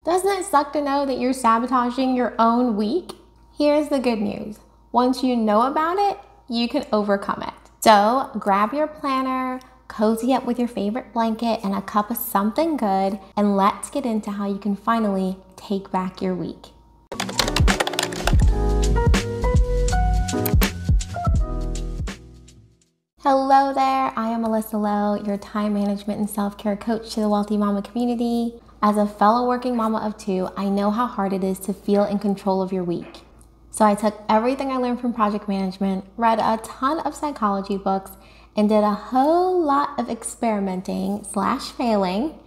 Doesn't it suck to know that you're sabotaging your own week? Here's the good news. Once you know about it, you can overcome it. So grab your planner, cozy up with your favorite blanket and a cup of something good, and let's get into how you can finally take back your week. Hello there, I am Melissa Lowe, your time management and self-care coach to the Wealthy Mama community. As a fellow working mama of two, I know how hard it is to feel in control of your week. So I took everything I learned from project management, read a ton of psychology books, and did a whole lot of experimenting/failing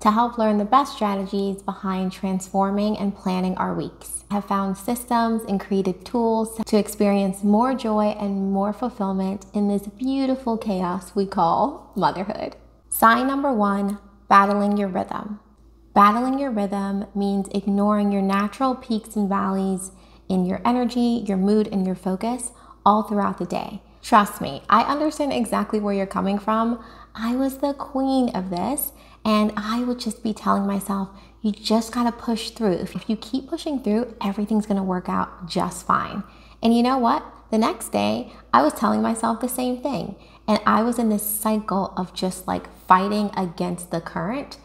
to help learn the best strategies behind transforming and planning our weeks. I have found systems and created tools to experience more joy and more fulfillment in this beautiful chaos we call motherhood. Sign number 1, battling your rhythm. Battling your rhythm means ignoring your natural peaks and valleys in your energy, your mood, and your focus all throughout the day. Trust me, I understand exactly where you're coming from. I was the queen of this, and I would just be telling myself, you just gotta push through. If you keep pushing through, everything's gonna work out just fine. And you know what? The next day, I was telling myself the same thing. And I was in this cycle of just like fighting against the current,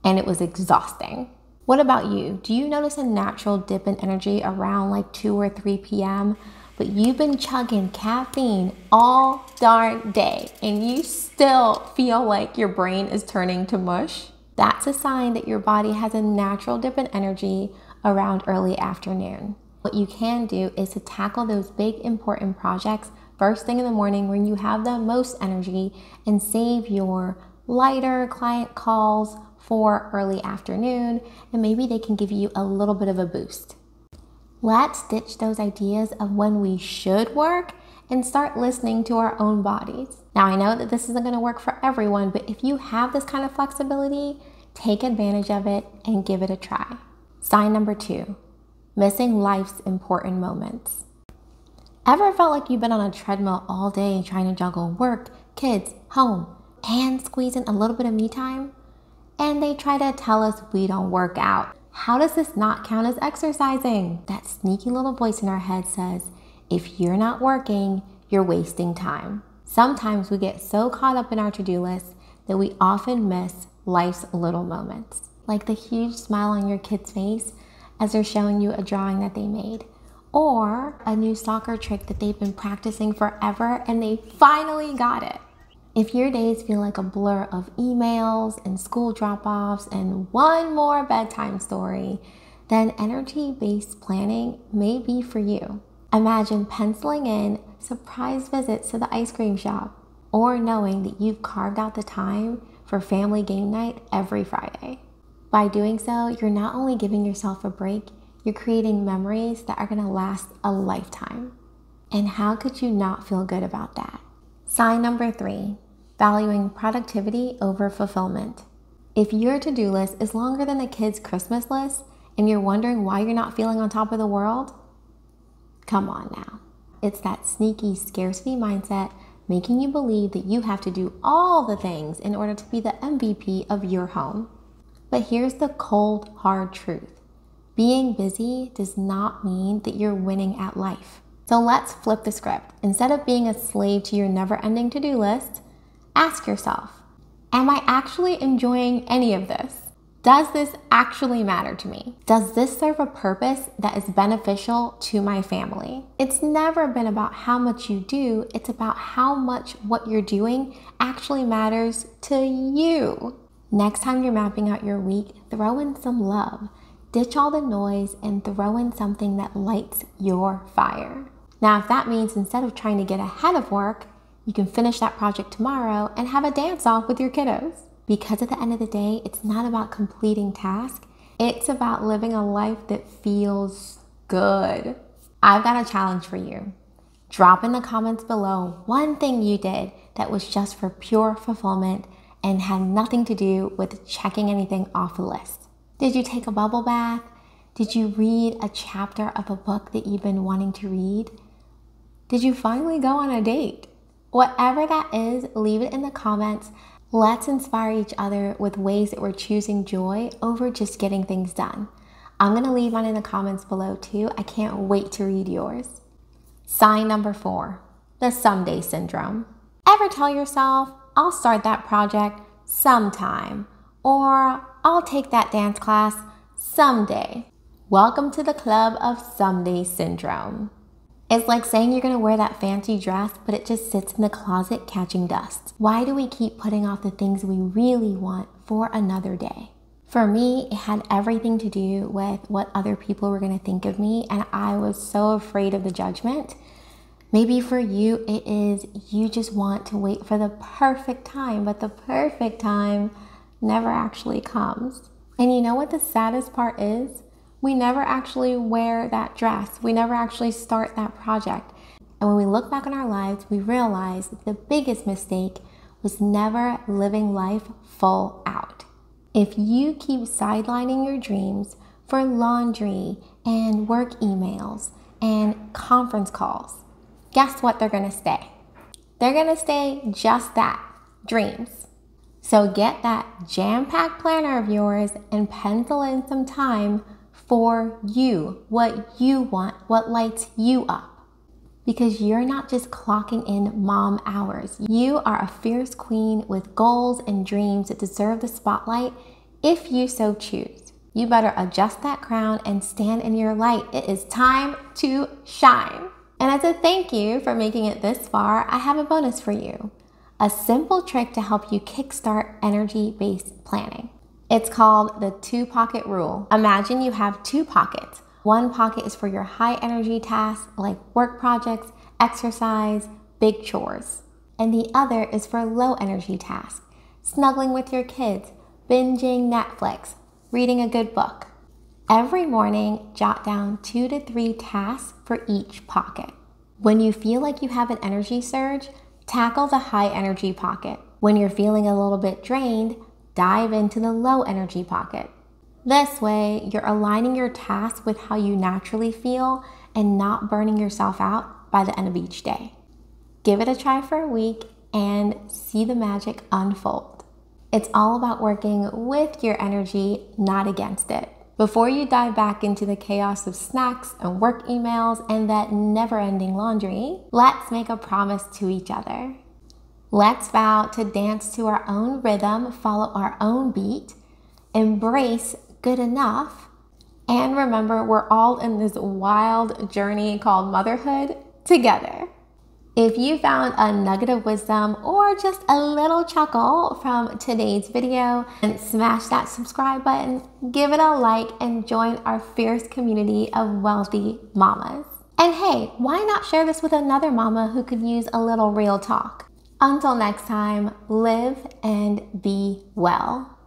and it was exhausting. What about you? Do you notice a natural dip in energy around like 2 or 3 p.m., but you've been chugging caffeine all darn day and you still feel like your brain is turning to mush? That's a sign that your body has a natural dip in energy around early afternoon. What you can do is to tackle those big important projects first thing in the morning when you have the most energy, and save your lighter client calls for early afternoon, and maybe they can give you a little bit of a boost. Let's ditch those ideas of when we should work and start listening to our own bodies. Now, I know that this isn't going to work for everyone, but if you have this kind of flexibility, take advantage of it and give it a try. Sign number 2, missing life's important moments. Ever felt like you've been on a treadmill all day trying to juggle work, kids, home, and squeeze in a little bit of me time? And they try to tell us we don't work out. How does this not count as exercising? That sneaky little voice in our head says, if you're not working, you're wasting time. Sometimes we get so caught up in our to-do list that we often miss life's little moments. Like the huge smile on your kid's face as they're showing you a drawing that they made, or a new soccer trick that they've been practicing forever and they finally got it. If your days feel like a blur of emails and school drop-offs and one more bedtime story, then energy-based planning may be for you. Imagine penciling in surprise visits to the ice cream shop, or knowing that you've carved out the time for family game night every Friday. By doing so, you're not only giving yourself a break, you're creating memories that are gonna last a lifetime. And how could you not feel good about that? Sign number 3, valuing productivity over fulfillment. If your to-do list is longer than the kids' Christmas list and you're wondering why you're not feeling on top of the world, come on now. It's that sneaky scarcity mindset making you believe that you have to do all the things in order to be the MVP of your home. But here's the cold, hard truth. Being busy does not mean that you're winning at life. So let's flip the script. Instead of being a slave to your never-ending to-do list, ask yourself, am I actually enjoying any of this? Does this actually matter to me? Does this serve a purpose that is beneficial to my family? It's never been about how much you do, it's about how much what you're doing actually matters to you. Next time you're mapping out your week, throw in some love. Ditch all the noise and throw in something that lights your fire. Now, if that means instead of trying to get ahead of work, you can finish that project tomorrow and have a dance-off with your kiddos. Because at the end of the day, it's not about completing tasks. It's about living a life that feels good. I've got a challenge for you. Drop in the comments below one thing you did that was just for pure fulfillment and had nothing to do with checking anything off the list. Did you take a bubble bath? Did you read a chapter of a book that you've been wanting to read? Did you finally go on a date? Whatever that is, leave it in the comments. Let's inspire each other with ways that we're choosing joy over just getting things done. I'm gonna leave one in the comments below too. I can't wait to read yours. Sign number 4, the someday syndrome. Ever tell yourself, I'll start that project sometime, or I'll take that dance class someday? Welcome to the club of someday syndrome. It's like saying you're gonna wear that fancy dress, but it just sits in the closet catching dust. Why do we keep putting off the things we really want for another day? For me, it had everything to do with what other people were gonna think of me, and I was so afraid of the judgment. Maybe for you, it is you just want to wait for the perfect time, but the perfect time never actually comes. And you know what the saddest part is? We never actually wear that dress. We never actually start that project. And when we look back on our lives, we realize that the biggest mistake was never living life full out. If you keep sidelining your dreams for laundry and work emails and conference calls, guess what they're gonna stay? They're gonna stay just that, dreams. So get that jam-packed planner of yours and pencil in some time for you, what you want, what lights you up. Because you're not just clocking in mom hours. You are a fierce queen with goals and dreams that deserve the spotlight if you so choose. You better adjust that crown and stand in your light. It is time to shine. And as a thank you for making it this far, I have a bonus for you. A simple trick to help you kickstart energy-based planning. It's called the 2-pocket rule. Imagine you have 2 pockets. One pocket is for your high energy tasks like work projects, exercise, big chores. And the other is for low energy tasks, snuggling with your kids, binging Netflix, reading a good book. Every morning, jot down 2 to 3 tasks for each pocket. When you feel like you have an energy surge, tackle the high energy pocket. When you're feeling a little bit drained, dive into the low energy pocket. This way, you're aligning your tasks with how you naturally feel and not burning yourself out by the end of each day. Give it a try for a week and see the magic unfold. It's all about working with your energy, not against it. Before you dive back into the chaos of snacks and work emails and that never-ending laundry, let's make a promise to each other. Let's vow to dance to our own rhythm, follow our own beat, embrace good enough, and remember we're all in this wild journey called motherhood together. If you found a nugget of wisdom or just a little chuckle from today's video, then smash that subscribe button, give it a like, and join our fierce community of wealthy mamas. And hey, why not share this with another mama who could use a little real talk? Until next time, live and be well.